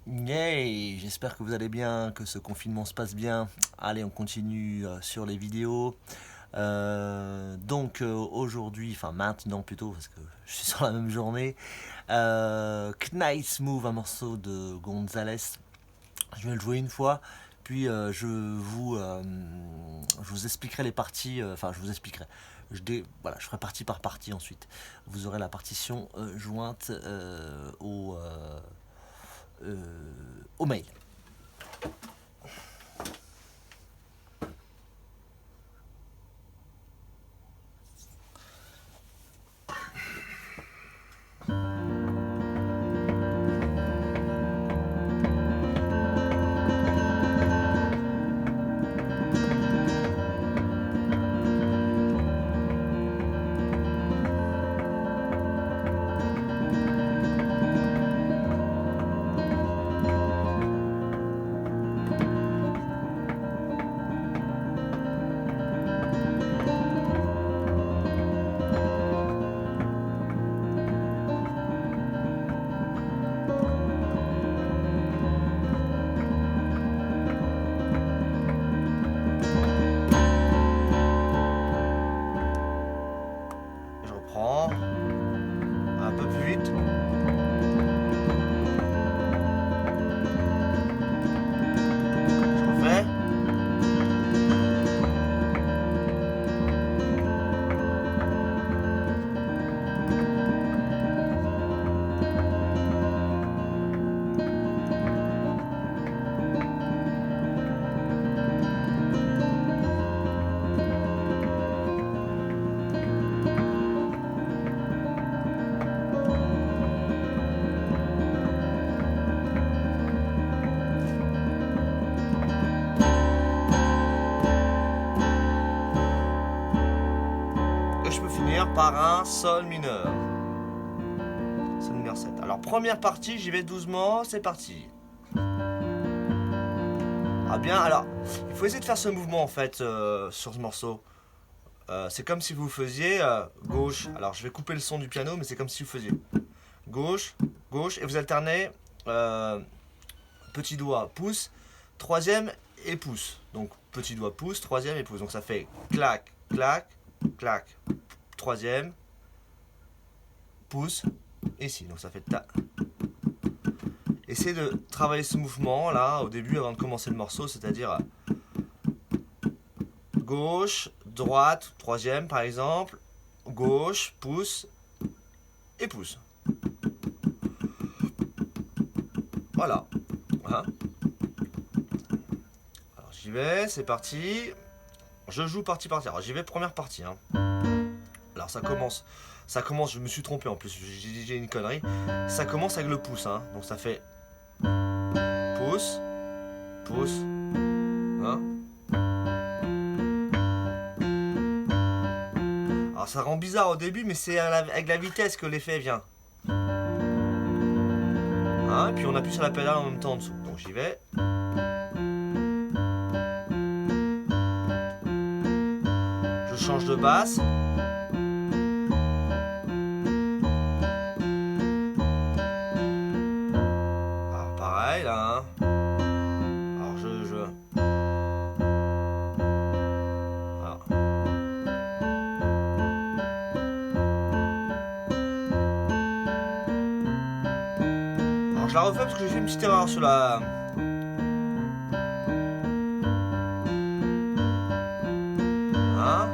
Yay, j'espère que vous allez bien, que ce confinement se passe bien. Allez, on continue sur les vidéos. Aujourd'hui, enfin maintenant plutôt, parce que je suis sur la même journée. Knights Move, un morceau de Gonzalez. Je vais le jouer une fois, puis je vous expliquerai les parties. Enfin, je vous expliquerai. Voilà, je ferai partie par partie ensuite. Vous aurez la partition jointe euh, au mail. Je reprends un peu plus vite. Je refais. Et je peux finir par un sol mineur. Sol mineur 7. Alors première partie, j'y vais doucement, c'est parti. Ah bien, alors, il faut essayer de faire ce mouvement en fait sur ce morceau. C'est comme si vous faisiez gauche. Alors je vais couper le son du piano, mais c'est comme si vous faisiez gauche, gauche, et vous alternez petit doigt, pouce, troisième et pouce. Donc petit doigt, pouce, troisième et pouce. Donc ça fait clac, clac, clac, troisième, pouce, ici. Donc ça fait ta. Essayez de travailler ce mouvement là au début avant de commencer le morceau, c'est-à-dire gauche, droite, troisième par exemple, gauche, pouce et pouce. Voilà. Hein, alors j'y vais, c'est parti. Je joue partie par partie. Alors j'y vais première partie. Hein. Alors ça commence, je me suis trompé en plus, j'ai une connerie. Ça commence avec le pouce, hein. Donc ça fait pouce, pouce, hein. Alors ça rend bizarre au début, mais c'est avec la vitesse que l'effet vient. Hein, et puis on appuie sur la pédale en même temps en dessous. Donc j'y vais. Je change de basse. Alors pareil là. Hein. Alors alors. Alors je la refais parce que j'ai fait une petite erreur sur la. Hein.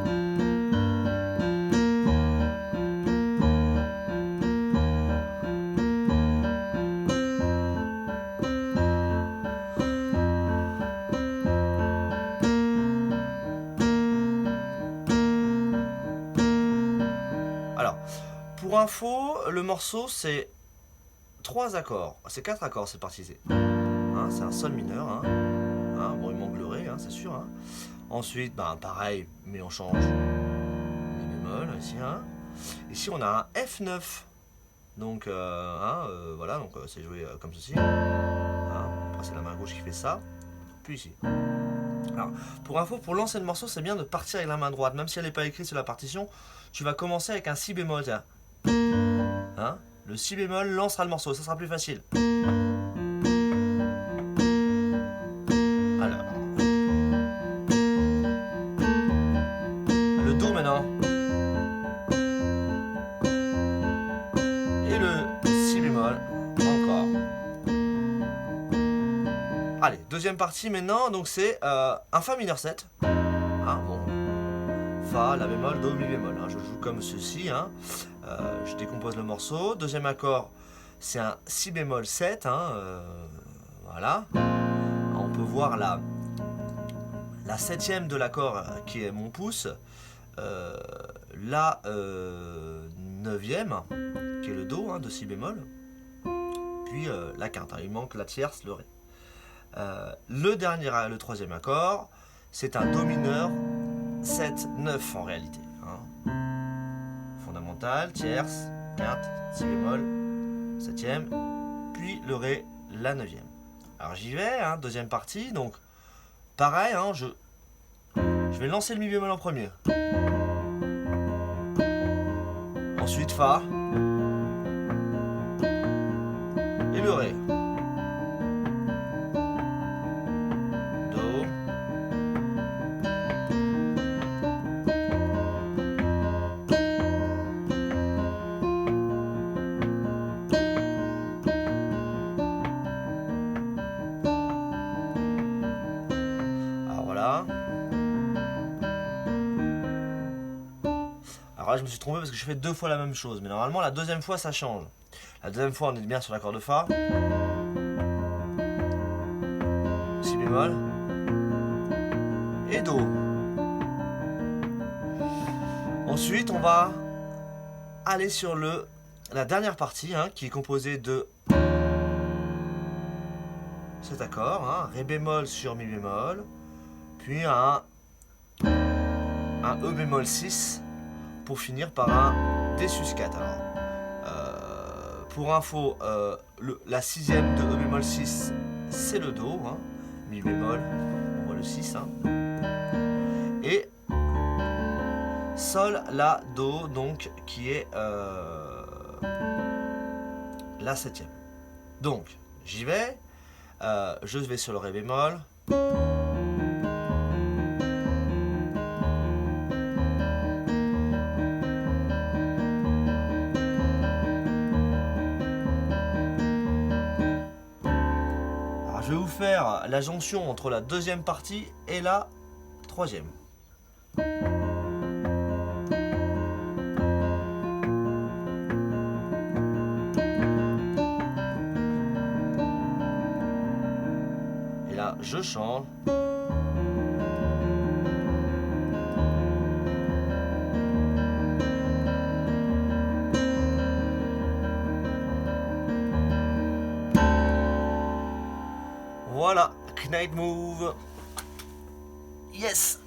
Alors, pour info, le morceau c'est 3 accords. C'est 4 accords, c'est parti. Hein, c'est un sol mineur. Hein. Hein, bon, il manque le ré, hein, c'est sûr. Hein. Ensuite, ben, pareil, mais on change. Mi bémol, ici. Hein. Ici, on a un F9. Donc, voilà, donc c'est joué comme ceci. Hein. Après, c'est la main gauche qui fait ça. Puis ici. Alors, pour info, pour lancer le morceau, c'est bien de partir avec la main droite. Même si elle n'est pas écrite sur la partition, tu vas commencer avec un si bémol. Hein. Le si bémol lancera le morceau, ça sera plus facile. et le si bémol encore. Allez, deuxième partie maintenant, donc c'est un fa mineur 7. Hein, bon, fa, la bémol, do, mi bémol. Hein, je joue comme ceci. Hein. Je décompose le morceau. Deuxième accord, c'est un si bémol 7. Hein, voilà. On peut voir la septième de l'accord qui est mon pouce. La neuvième, qui est le do, hein, de si bémol. Puis la quinte. Hein, il manque la tierce, le ré. Le troisième accord, c'est un do mineur 7-9 en réalité. Hein. Fondamental, tierce, quinte, si bémol, septième, puis le ré, la neuvième. Alors j'y vais, hein, deuxième partie, donc pareil, hein, je vais lancer le mi bémol en premier. Ensuite fa et le ré. Alors là, je me suis trompé parce que je fais deux fois la même chose. Mais normalement, la deuxième fois, ça change. La deuxième fois, on est bien sur l'accord de fa. Si bémol. Et do. Ensuite, on va aller sur la dernière partie, hein, qui est composée de cet accord. Hein, ré bémol sur mi bémol. Puis un E bémol 6. Pour finir par un D sus 4. Alors, pour info, la sixième de E bémol 6, c'est le Do, hein, mi bémol, on voit le 6. Hein, et Sol, La, Do, donc, qui est la septième. Donc, j'y vais, je vais sur le Ré bémol. Je vais vous faire la jonction entre la deuxième partie et la troisième. Et là, je chante. Voilà, Knight Move. Yes.